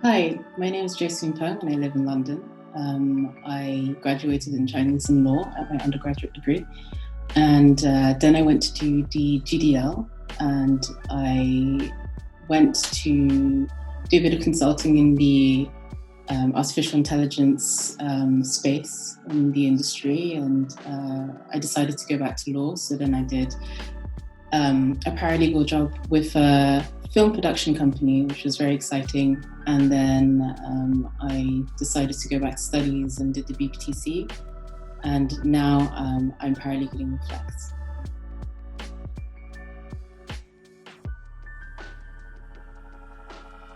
Hi, my name is Josephine Png and I live in London. I graduated in Chinese and law at my undergraduate degree, and then I went to do the GDL, and I went to do a bit of consulting in the artificial intelligence space in the industry, and I decided to go back to law. So then I did a paralegal job with a film production company, which was very exciting. And then I decided to go back to studies and did the BPTC. And now I'm paralegaling with Flex.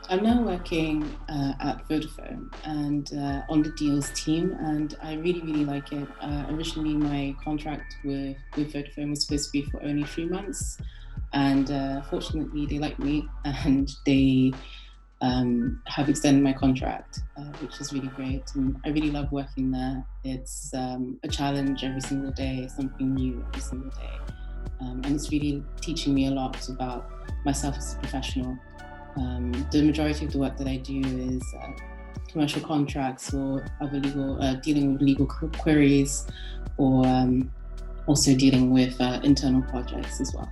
I'm now working at Vodafone and on the deals team, and I really, really like it. Originally, my contract with Vodafone was supposed to be for only 3 months, and fortunately, they like me and they have extended my contract, which is really great. And I really love working there. It's a challenge every single day, something new every single day. And it's really teaching me a lot about myself as a professional. The majority of the work that I do is commercial contracts or other legal, dealing with legal queries, or also dealing with internal projects as well.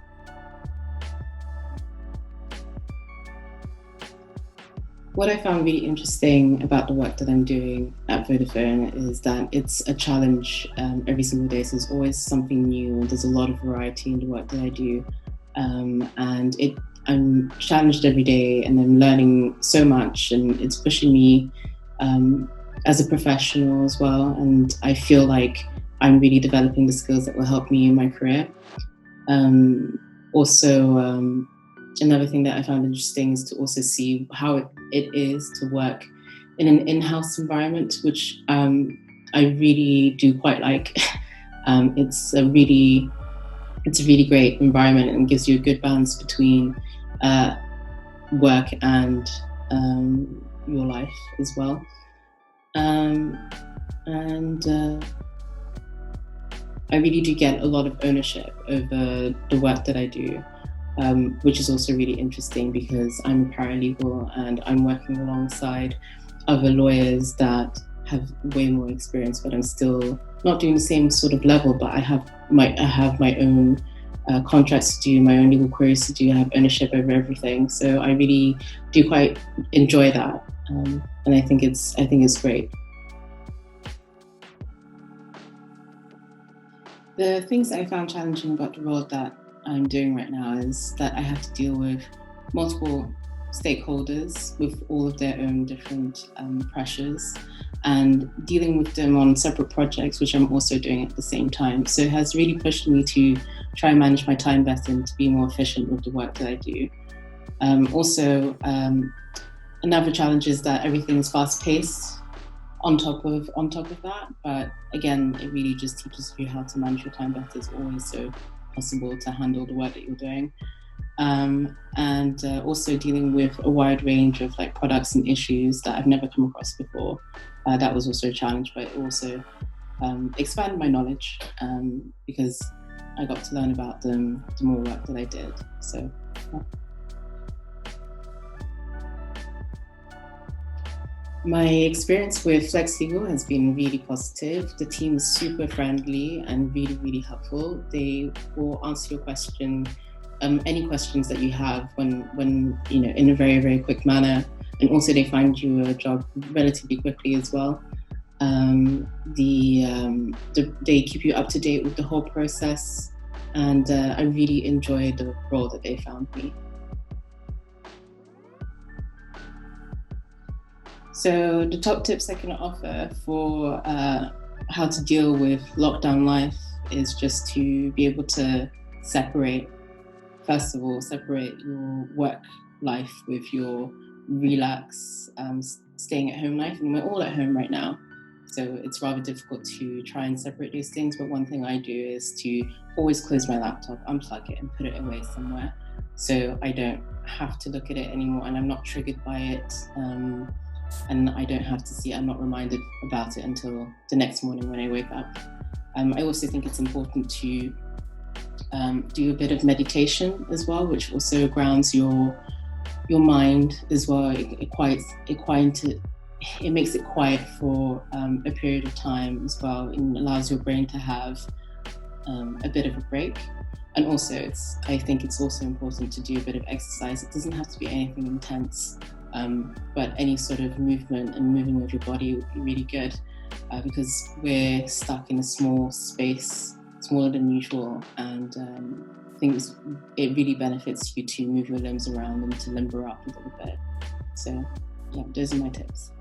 What I found really interesting about the work that I'm doing at Vodafone is that it's a challenge every single day. So there's always something new, and there's a lot of variety in the work that I do. I'm challenged every day, and I'm learning so much, and it's pushing me as a professional as well. And I feel like I'm really developing the skills that will help me in my career. Also, another thing that I found interesting is to also see how it is to work in an in-house environment, which I really do quite like. It's a really great environment and gives you a good balance between work and your life as well. And I really do get a lot of ownership over the work that I do. Which is also really interesting because I'm a paralegal and I'm working alongside other lawyers that have way more experience, but I'm still not doing the same sort of level. But I have my own contracts to do, my own legal queries to do. I have ownership over everything, so I really do quite enjoy that, and I think it's great. The things that I found challenging about the role that I'm doing right now is that I have to deal with multiple stakeholders with all of their own different pressures, and dealing with them on separate projects, which I'm also doing at the same time. So it has really pushed me to try and manage my time better and to be more efficient with the work that I do. Also, another challenge is that everything is fast paced on top of that. But again, it really just teaches you how to manage your time better. It's always so possible to handle the work that you're doing, and also dealing with a wide range of like products and issues that I've never come across before. That was also a challenge, but it also expanded my knowledge because I got to learn about them the more work that I did. So yeah. My experience with Flex Legal has been really positive. The team is super friendly and really, really helpful. They will answer your question, any questions that you have when in a very, very quick manner. And also they find you a job relatively quickly as well. They keep you up to date with the whole process, and I really enjoyed the role that they found me. So the top tips I can offer for how to deal with lockdown life is just to be able to first of all, separate your work life with your relax, staying at home life. And we're all at home right now, so it's rather difficult to try and separate those things. But one thing I do is to always close my laptop, unplug it and put it away somewhere, so I don't have to look at it anymore and I'm not triggered by it. And I don't have to see it. I'm not reminded about it until the next morning when I wake up. I also think it's important to do a bit of meditation as well, which also grounds your your mind as well. It makes it quiet for a period of time as well, and allows your brain to have a bit of a break. And also, I think it's also important to do a bit of exercise. It doesn't have to be anything intense, but any sort of movement and moving with your body would be really good, because we're stuck in a small space, smaller than usual, and I think it really benefits you to move your limbs around and to limber up a little bit. So yeah, those are my tips.